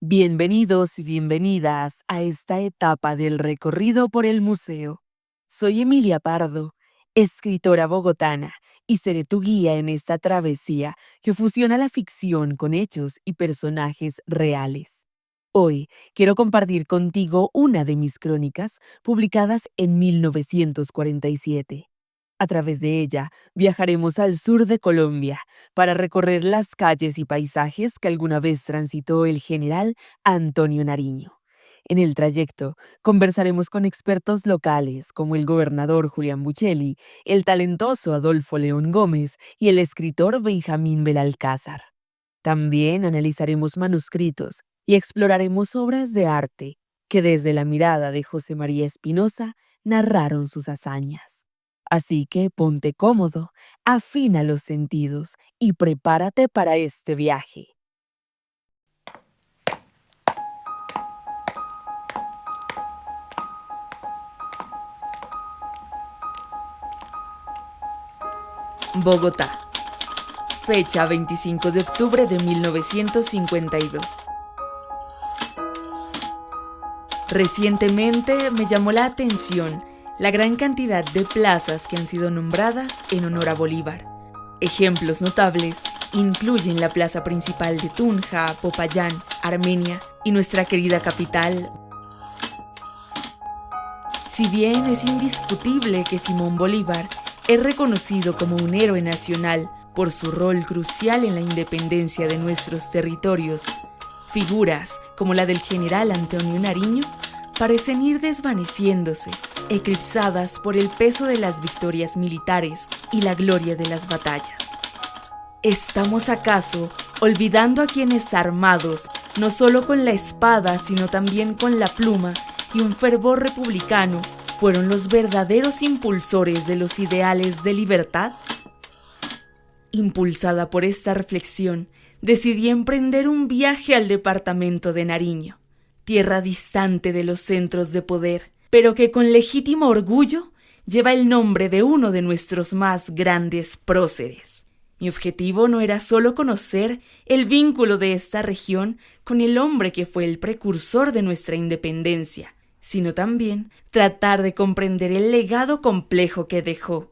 Bienvenidos y bienvenidas a esta etapa del recorrido por el museo. Soy Emilia Pardo, escritora bogotana, y seré tu guía en esta travesía que fusiona la ficción con hechos y personajes reales. Hoy quiero compartir contigo una de mis crónicas publicadas en 1947. A través de ella viajaremos al sur de Colombia para recorrer las calles y paisajes que alguna vez transitó el general Antonio Nariño. En el trayecto conversaremos con expertos locales como el gobernador Julián Bucheli, el talentoso Adolfo León Gómez y el escritor Benjamín Belalcázar. También analizaremos manuscritos y exploraremos obras de arte que desde la mirada de José María Espinosa narraron sus hazañas. Así que ponte cómodo, afina los sentidos y prepárate para este viaje. Bogotá. Fecha 25 de octubre de 1952. Recientemente me llamó la atención la gran cantidad de plazas que han sido nombradas en honor a Bolívar. Ejemplos notables incluyen la plaza principal de Tunja, Popayán, Armenia y nuestra querida capital. Si bien es indiscutible que Simón Bolívar es reconocido como un héroe nacional por su rol crucial en la independencia de nuestros territorios, figuras como la del general Antonio Nariño parecen ir desvaneciéndose, eclipsadas por el peso de las victorias militares y la gloria de las batallas. ¿Estamos acaso olvidando a quienes armados, no solo con la espada, sino también con la pluma y un fervor republicano, fueron los verdaderos impulsores de los ideales de libertad? Impulsada por esta reflexión, decidí emprender un viaje al departamento de Nariño, tierra distante de los centros de poder, pero que con legítimo orgullo lleva el nombre de uno de nuestros más grandes próceres. Mi objetivo no era solo conocer el vínculo de esta región con el hombre que fue el precursor de nuestra independencia, sino también tratar de comprender el legado complejo que dejó,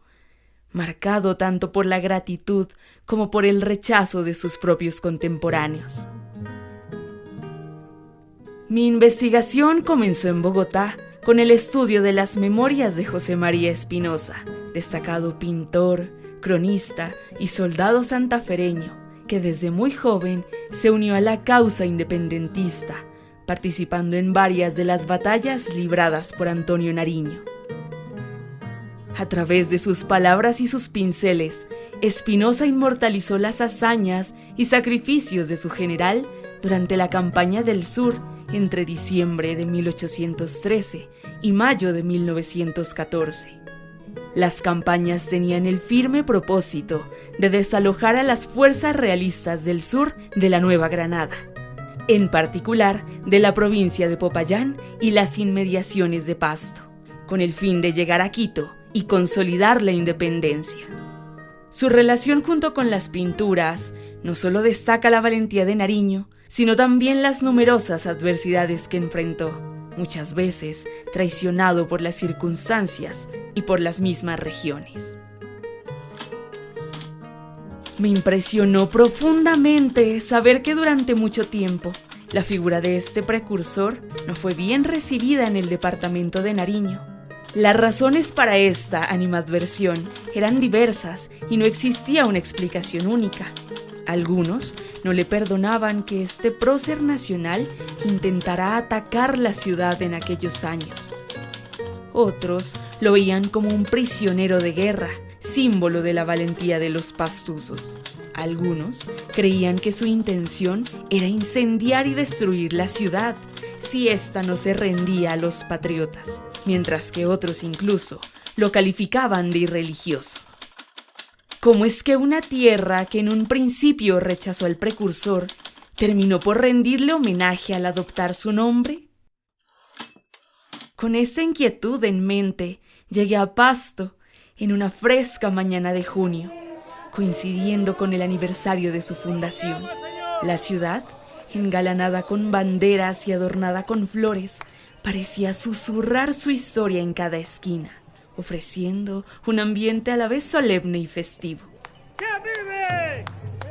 marcado tanto por la gratitud como por el rechazo de sus propios contemporáneos. Mi investigación comenzó en Bogotá con el estudio de las memorias de José María Espinosa, destacado pintor, cronista y soldado santafereño, que desde muy joven se unió a la causa independentista, participando en varias de las batallas libradas por Antonio Nariño. A través de sus palabras y sus pinceles, Espinosa inmortalizó las hazañas y sacrificios de su general durante la campaña del sur entre diciembre de 1813 y mayo de 1914. Las campañas tenían el firme propósito de desalojar a las fuerzas realistas del sur de la Nueva Granada, en particular de la provincia de Popayán y las inmediaciones de Pasto, con el fin de llegar a Quito y consolidar la independencia. Su relación junto con las pinturas no solo destaca la valentía de Nariño, sino también las numerosas adversidades que enfrentó, muchas veces traicionado por las circunstancias y por las mismas regiones. Me impresionó profundamente saber que durante mucho tiempo la figura de este precursor no fue bien recibida en el departamento de Nariño. Las razones para esta animadversión eran diversas y no existía una explicación única. Algunos no le perdonaban que este prócer nacional intentara atacar la ciudad en aquellos años. Otros lo veían como un prisionero de guerra, símbolo de la valentía de los pastusos. Algunos creían que su intención era incendiar y destruir la ciudad si ésta no se rendía a los patriotas, mientras que otros incluso lo calificaban de irreligioso. ¿Cómo es que una tierra que en un principio rechazó al precursor terminó por rendirle homenaje al adoptar su nombre? Con esa inquietud en mente, llegué a Pasto en una fresca mañana de junio, coincidiendo con el aniversario de su fundación. La ciudad engalanada con banderas y adornada con flores, parecía susurrar su historia en cada esquina, ofreciendo un ambiente a la vez solemne y festivo.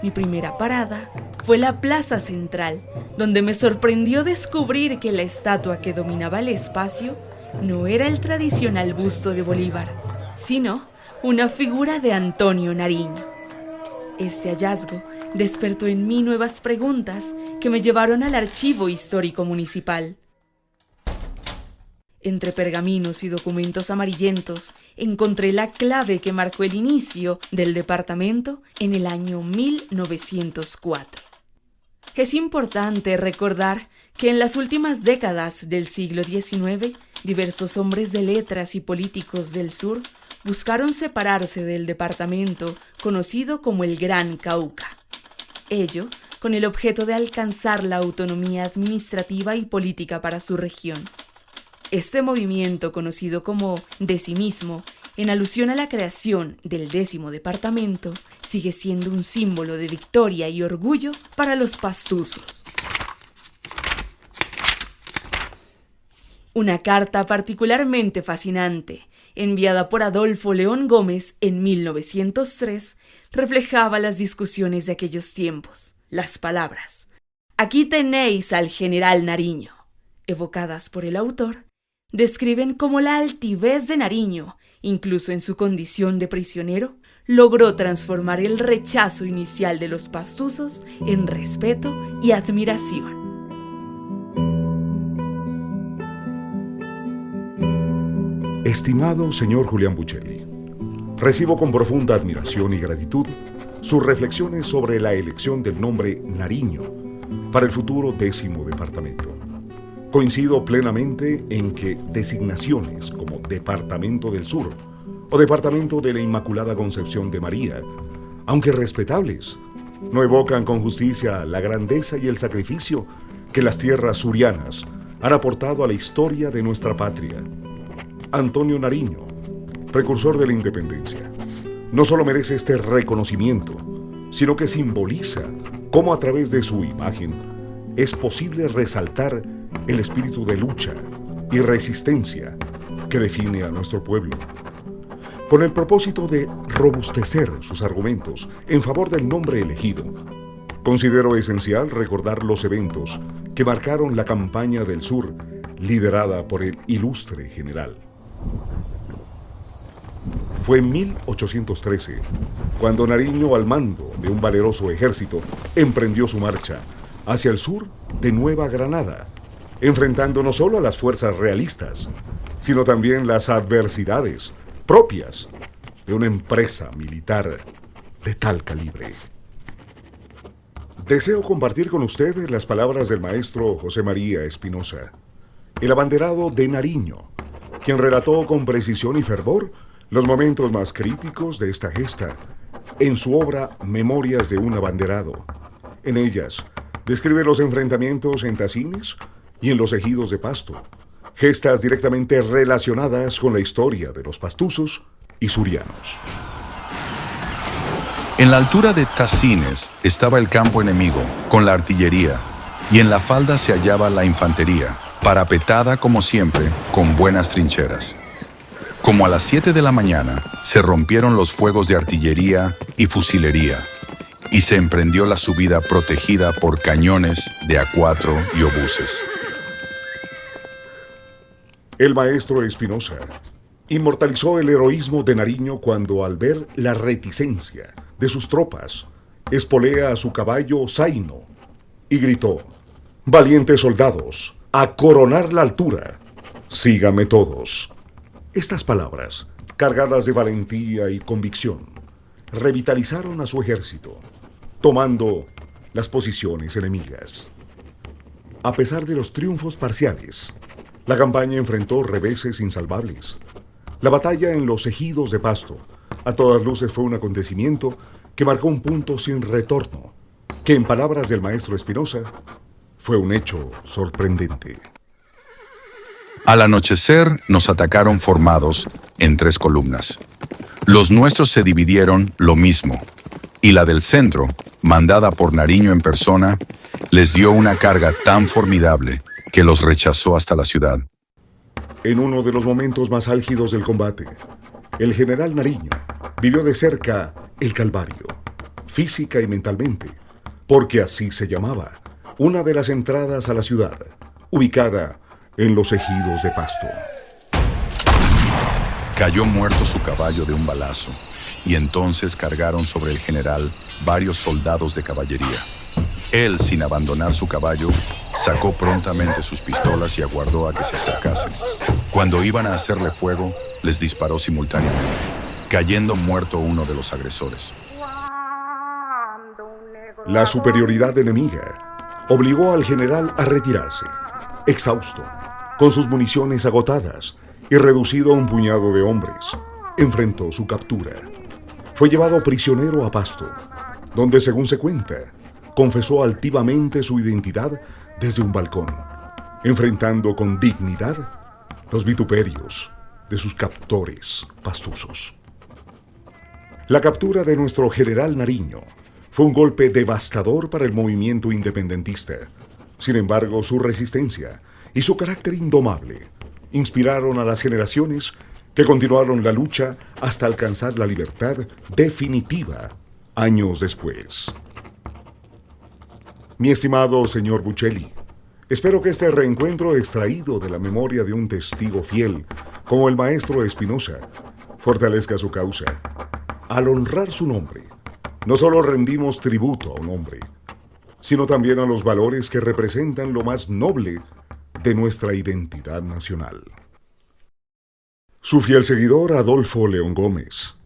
Mi primera parada fue la Plaza Central, donde me sorprendió descubrir que la estatua que dominaba el espacio no era el tradicional busto de Bolívar, sino una figura de Antonio Nariño. Este hallazgo despertó en mí nuevas preguntas que me llevaron al Archivo Histórico Municipal. Entre pergaminos y documentos amarillentos encontré la clave que marcó el inicio del departamento en el año 1904. Es importante recordar que en las últimas décadas del siglo XIX, diversos hombres de letras y políticos del sur buscaron separarse del departamento conocido como el Gran Cauca. Ello con el objeto de alcanzar la autonomía administrativa y política para su región. Este movimiento, conocido como decimismo, en alusión a la creación del 10º departamento, sigue siendo un símbolo de victoria y orgullo para los pastusos. Una carta particularmente fascinante, enviada por Adolfo León Gómez en 1903, reflejaba las discusiones de aquellos tiempos. Las palabras «Aquí tenéis al general Nariño», evocadas por el autor, describen cómo la altivez de Nariño, incluso en su condición de prisionero, logró transformar el rechazo inicial de los pastusos en respeto y admiración. Estimado señor Julián Buccelli, recibo con profunda admiración y gratitud sus reflexiones sobre la elección del nombre Nariño para el futuro 10º departamento. Coincido plenamente en que designaciones como Departamento del Sur o Departamento de la Inmaculada Concepción de María, aunque respetables, no evocan con justicia la grandeza y el sacrificio que las tierras surianas han aportado a la historia de nuestra patria. Antonio Nariño, precursor de la independencia, no solo merece este reconocimiento, sino que simboliza cómo a través de su imagen es posible resaltar el espíritu de lucha y resistencia que define a nuestro pueblo. Con el propósito de robustecer sus argumentos en favor del nombre elegido, considero esencial recordar los eventos que marcaron la campaña del sur liderada por el ilustre general. Fue en 1813 cuando Nariño, al mando de un valeroso ejército, emprendió su marcha hacia el sur de Nueva Granada, enfrentando no solo a las fuerzas realistas, sino también las adversidades propias de una empresa militar de tal calibre. Deseo compartir con ustedes las palabras del maestro José María Espinosa, el abanderado de Nariño, quien relató con precisión y fervor los momentos más críticos de esta gesta en su obra Memorias de un abanderado. En ellas describe los enfrentamientos en Tacines y en los ejidos de Pasto, gestas directamente relacionadas con la historia de los pastusos y surianos. En la altura de Tacines estaba el campo enemigo, con la artillería, y en la falda se hallaba la infantería, parapetada como siempre, con buenas trincheras. Como a las 7 de la mañana, se rompieron los fuegos de artillería y fusilería, y se emprendió la subida protegida por cañones de A4 y obuses. El maestro Espinosa inmortalizó el heroísmo de Nariño cuando, al ver la reticencia de sus tropas, espolea a su caballo Zaino y gritó: «Valientes soldados, a coronar la altura, síganme todos». Estas palabras, cargadas de valentía y convicción, revitalizaron a su ejército, tomando las posiciones enemigas. A pesar de los triunfos parciales, la campaña enfrentó reveses insalvables. La batalla en los ejidos de Pasto, a todas luces, fue un acontecimiento que marcó un punto sin retorno, que en palabras del maestro Espinosa, fue un hecho sorprendente. Al anochecer nos atacaron formados en 3 columnas. Los nuestros se dividieron lo mismo, y la del centro, mandada por Nariño en persona, les dio una carga tan formidable que los rechazó hasta la ciudad. En uno de los momentos más álgidos del combate, el general Nariño vivió de cerca el Calvario, física y mentalmente, porque así se llamaba una de las entradas a la ciudad, ubicada en los ejidos de Pasto. Cayó muerto su caballo de un balazo, y entonces cargaron sobre el general varios soldados de caballería. Él, sin abandonar su caballo, sacó prontamente sus pistolas y aguardó a que se acercasen. Cuando iban a hacerle fuego, les disparó simultáneamente, cayendo muerto uno de los agresores. La superioridad enemiga obligó al general a retirarse, exhausto, con sus municiones agotadas y reducido a un puñado de hombres. Enfrentó su captura. Fue llevado prisionero a Pasto, donde, según se cuenta, confesó altivamente su identidad desde un balcón, enfrentando con dignidad los vituperios de sus captores pastusos. La captura de nuestro general Nariño fue un golpe devastador para el movimiento independentista. Sin embargo, su resistencia y su carácter indomable inspiraron a las generaciones que continuaron la lucha hasta alcanzar la libertad definitiva años después. Mi estimado señor Buccelli, espero que este reencuentro extraído de la memoria de un testigo fiel como el maestro Espinosa fortalezca su causa. Al honrar su nombre, no solo rendimos tributo a un hombre, sino también a los valores que representan lo más noble de nuestra identidad nacional. Su fiel seguidor, Adolfo León Gómez.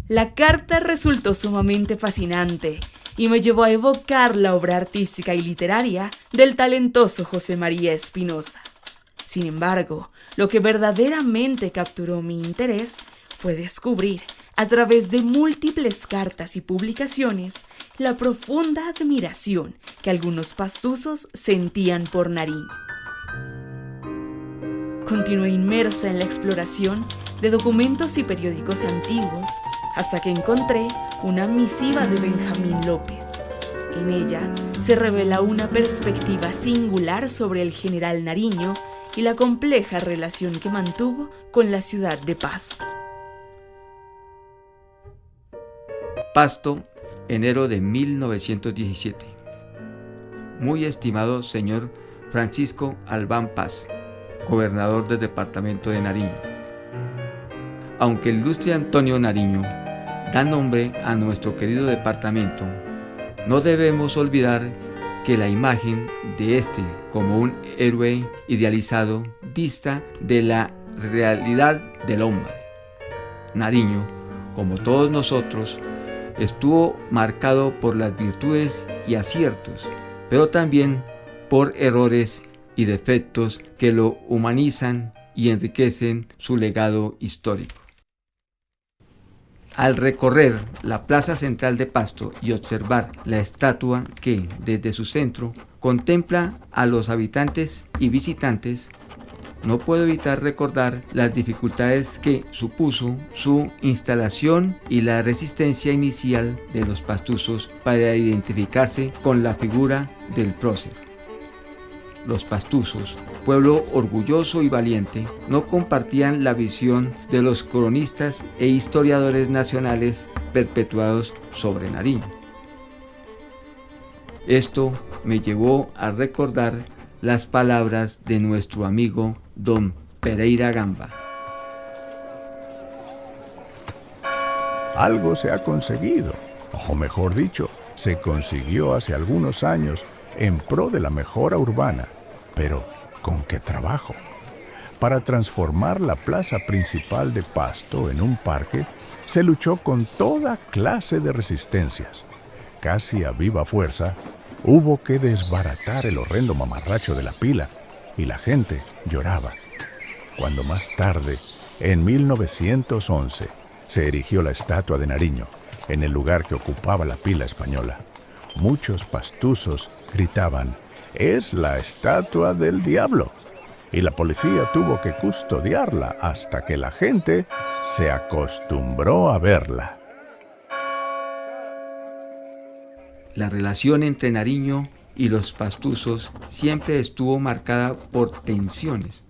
La carta resultó sumamente fascinante y me llevó a evocar la obra artística y literaria del talentoso José María Espinosa. Sin embargo, lo que verdaderamente capturó mi interés fue descubrir, a través de múltiples cartas y publicaciones, la profunda admiración que algunos pastusos sentían por Nariño. Continué inmersa en la exploración de documentos y periódicos antiguos hasta que encontré una misiva de Benjamín López. En ella se revela una perspectiva singular sobre el general Nariño y la compleja relación que mantuvo con la ciudad de Pasto. Pasto, enero de 1917. Muy estimado señor Francisco Albán Paz, gobernador del departamento de Nariño. Aunque el ilustre Antonio Nariño da nombre a nuestro querido departamento, no debemos olvidar que la imagen de este como un héroe idealizado dista de la realidad del hombre. Nariño, como todos nosotros, estuvo marcado por las virtudes y aciertos, pero también por errores y defectos que lo humanizan y enriquecen su legado histórico. Al recorrer la plaza central de Pasto y observar la estatua que, desde su centro, contempla a los habitantes y visitantes, no puedo evitar recordar las dificultades que supuso su instalación y la resistencia inicial de los pastusos para identificarse con la figura del prócer. Los pastusos, pueblo orgulloso y valiente, no compartían la visión de los cronistas e historiadores nacionales perpetuados sobre Nariño. Esto me llevó a recordar las palabras de nuestro amigo don Pereira Gamba. Algo se ha conseguido, o mejor dicho, se consiguió hace algunos años en pro de la mejora urbana. Pero, ¿con qué trabajo? Para transformar la plaza principal de Pasto en un parque, se luchó con toda clase de resistencias. Casi a viva fuerza, hubo que desbaratar el horrendo mamarracho de la pila, y la gente lloraba. Cuando más tarde, en 1911, se erigió la estatua de Nariño, en el lugar que ocupaba la pila española, muchos pastusos gritaban: «Es la estatua del diablo», y la policía tuvo que custodiarla hasta que la gente se acostumbró a verla. La relación entre Nariño y los Pastusos siempre estuvo marcada por tensiones.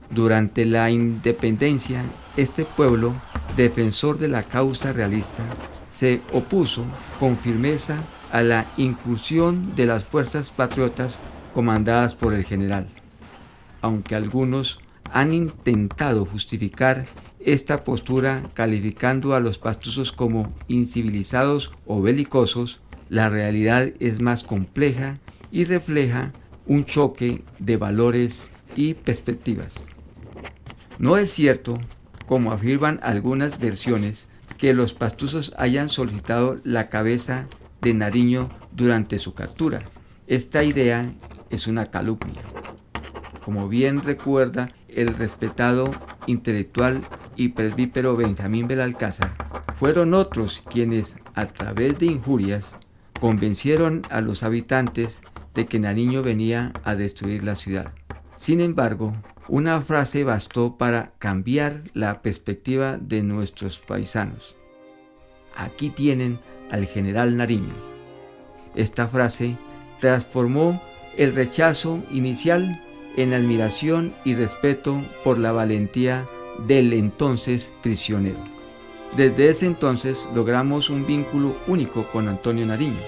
Durante la independencia, este pueblo, defensor de la causa realista, se opuso con firmeza a la incursión de las fuerzas patriotas comandadas por el general. Aunque algunos han intentado justificar esta postura calificando a los pastusos como incivilizados o belicosos, la realidad es más compleja y refleja un choque de valores y perspectivas. No es cierto, como afirman algunas versiones, que los pastusos hayan solicitado la cabeza de Nariño durante su captura. Esta idea es una calumnia. Como bien recuerda el respetado intelectual y presbítero Benjamín Belalcázar, fueron otros quienes, a través de injurias, convencieron a los habitantes de que Nariño venía a destruir la ciudad. Sin embargo, una frase bastó para cambiar la perspectiva de nuestros paisanos. Aquí tienen al general Nariño. Esta frase transformó el rechazo inicial en admiración y respeto por la valentía del entonces prisionero. Desde ese entonces logramos un vínculo único con Antonio Nariño,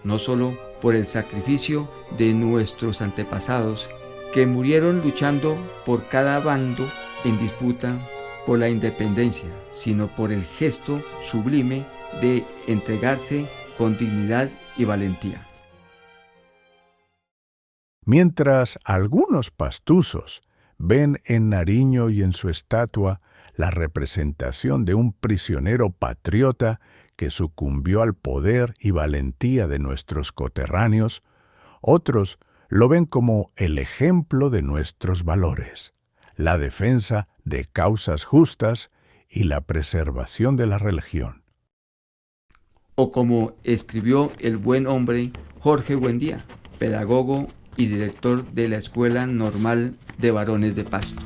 no solo por el sacrificio de nuestros antepasados que murieron luchando por cada bando en disputa por la independencia, sino por el gesto sublime de entregarse con dignidad y valentía. Mientras algunos pastusos ven en Nariño y en su estatua la representación de un prisionero patriota que sucumbió al poder y valentía de nuestros coterráneos, otros lo ven como el ejemplo de nuestros valores, la defensa de causas justas y la preservación de la religión. O como escribió el buen hombre Jorge Buendía, pedagogo y director de la Escuela Normal de Varones de Pasto.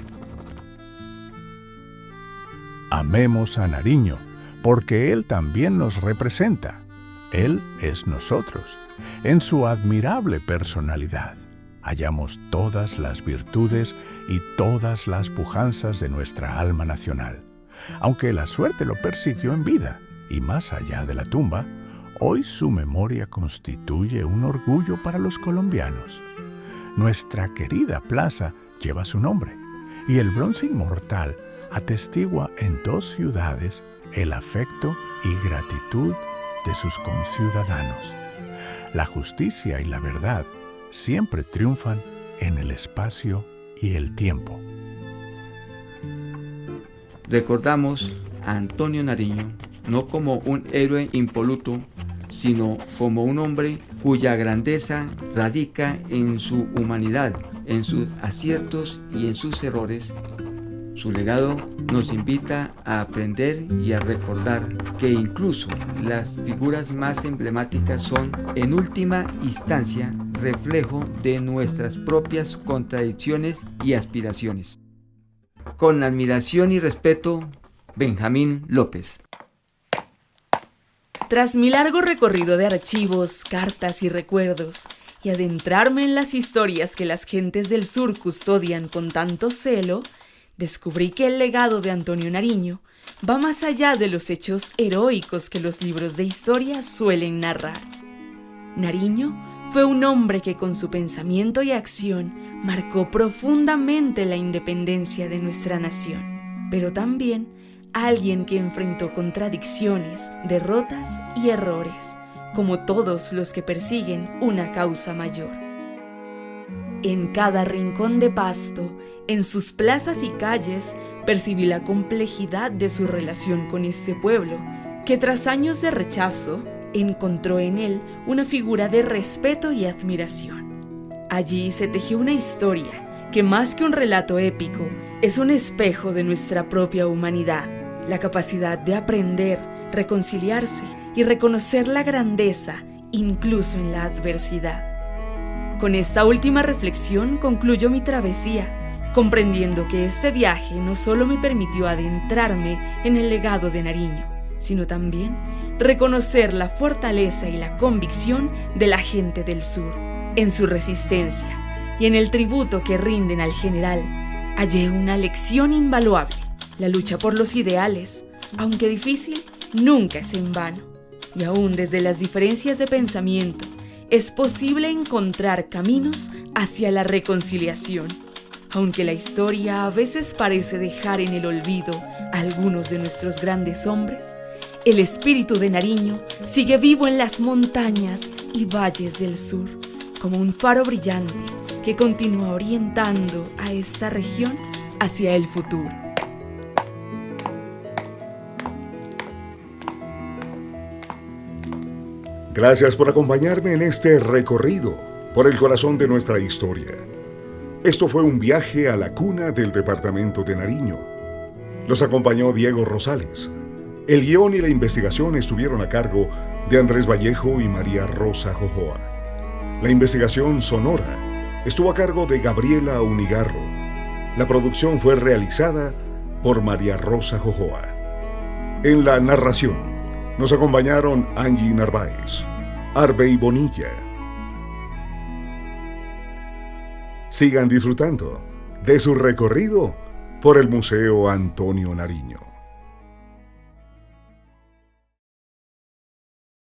Amemos a Nariño, porque él también nos representa. Él es nosotros. En su admirable personalidad hallamos todas las virtudes y todas las pujanzas de nuestra alma nacional. Aunque la suerte lo persiguió en vida y más allá de la tumba, hoy su memoria constituye un orgullo para los colombianos. Nuestra querida plaza lleva su nombre y el bronce inmortal atestigua en 2 ciudades el afecto y gratitud de sus conciudadanos. La justicia y la verdad siempre triunfan en el espacio y el tiempo. Recordamos a Antonio Nariño no como un héroe impoluto, sino como un hombre cuya grandeza radica en su humanidad, en sus aciertos y en sus errores. Su legado nos invita a aprender y a recordar que incluso las figuras más emblemáticas son, en última instancia, reflejo de nuestras propias contradicciones y aspiraciones. Con admiración y respeto, Benjamín López. Tras mi largo recorrido de archivos, cartas y recuerdos, y adentrarme en las historias que las gentes del sur custodian con tanto celo, descubrí que el legado de Antonio Nariño va más allá de los hechos heroicos que los libros de historia suelen narrar. Nariño fue un hombre que con su pensamiento y acción marcó profundamente la independencia de nuestra nación, pero también alguien que enfrentó contradicciones, derrotas y errores, como todos los que persiguen una causa mayor. En cada rincón de Pasto, en sus plazas y calles, percibí la complejidad de su relación con este pueblo, que tras años de rechazo, encontró en él una figura de respeto y admiración. Allí se tejió una historia que, más que un relato épico, es un espejo de nuestra propia humanidad, la capacidad de aprender, reconciliarse y reconocer la grandeza incluso en la adversidad. Con esta última reflexión concluyo mi travesía, comprendiendo que este viaje no solo me permitió adentrarme en el legado de Nariño, sino también reconocer la fortaleza y la convicción de la gente del sur, en su resistencia y en el tributo que rinden al general. Hallé una lección invaluable. La lucha por los ideales, aunque difícil, nunca es en vano. Y aún desde las diferencias de pensamiento, es posible encontrar caminos hacia la reconciliación. Aunque la historia a veces parece dejar en el olvido a algunos de nuestros grandes hombres, el espíritu de Nariño sigue vivo en las montañas y valles del sur, como un faro brillante que continúa orientando a esta región hacia el futuro. Gracias por acompañarme en este recorrido por el corazón de nuestra historia. Esto fue un viaje a la cuna del departamento de Nariño. Los acompañó Diego Rosales. El guión y la investigación estuvieron a cargo de Andrés Vallejo y María Rosa Jojoa. La investigación sonora estuvo a cargo de Gabriela Unigarro. La producción fue realizada por María Rosa Jojoa. En la narración nos acompañaron Angie Narváez, Arbey Bonilla. Sigan disfrutando de su recorrido por el Museo Antonio Nariño.